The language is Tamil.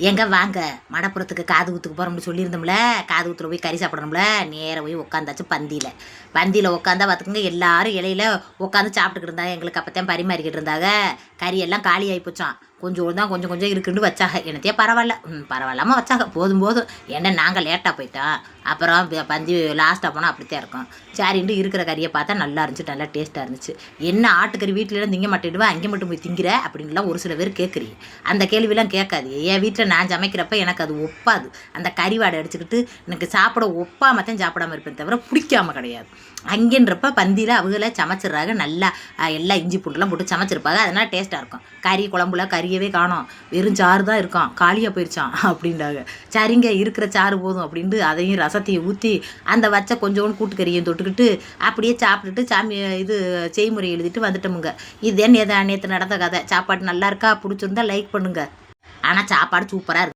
எங்க வாங்க மடப்புறத்துக்கு காது ஊத்துக்கு போகிறோம்னு சொல்லியிருந்தோம்ல. காது ஊத்துல போய் கறி சாப்பிடணும்ல. நேராக போய் உட்காந்தாச்சு பந்தியில் உட்காந்தா பார்த்துக்குங்க. எல்லாரும் இலையில உட்காந்து சாப்பிட்டுக்கிட்டு இருந்தாங்க. எங்களுக்கு அப்போத்தான் பரிமாறிக்கிட்டு இருந்தாங்க. கறி எல்லாம் காலி ஆகி போச்சான். கொஞ்சம் தான் கொஞ்சம் கொஞ்சம் இருக்குன்னு வச்சாங்க. என்னத்தையே பரவாயில்ல, பரவாயில்லாமல் வச்சாங்க. போதும் ஏன்னா நாங்கள் லேட்டாக போயிட்டோம். அப்புறம் பந்தி லாஸ்ட்டாக போனால் அப்படித்தான் இருக்கும். சரின்ட்டு இருக்கிற கறியை பார்த்தா நல்லா இருந்துச்சு, நல்லா டேஸ்ட்டாக இருந்துச்சு. என்ன ஆட்டுக்கறி வீட்டிலலாம் திங்க மாட்டேடுவா, அங்கே மட்டும் போய் திங்கிற அப்படின்லாம் ஒரு சில பேர் கேட்குறீங்க. அந்த கேள்விலாம் கேட்காது. என் வீட்டில் நான் சமைக்கிறப்ப எனக்கு அது ஒப்பாது. அந்த கறி வாடை அடிச்சுக்கிட்டு எனக்கு சாப்பிட ஒப்பாமல் தான் சாப்பிடாமல் இருப்பேன், தவிர பிடிக்காமல் கிடையாது. அங்கேன்றப்ப பந்தியில் அவங்கள சமைச்சிட்றாங்க. நல்லா எல்லாம் இஞ்சி பூண்டுலாம் போட்டு சமைச்சிருப்பாங்க. அதனால் டேஸ்ட்டாக இருக்கும். கறி குழம்புல கறியவே காணோம், வெறும் சாறு தான் இருக்கும், காலியாக போயிடுச்சான் அப்படின்றாங்க. சரிங்க இருக்கிற சாறு போதும் அப்படின்ட்டு அதையும் ரசத்தையும் ஊற்றி அந்த வச்ச கொஞ்சோண்டு கூட்டுக்கறியும் தொட்டுக்கிட்டு அப்படியே சாப்பிட்டுட்டு சாமி இது செய்முறை எழுதிட்டு வந்துட்டோமுங்க. இதே நேற்று நடந்த கதை. சாப்பாடு நல்லா இருக்கா, பிடிச்சிருந்தா லைக் பண்ணுங்க. ஆனால் சாப்பாடு சூப்பராக இருக்கு.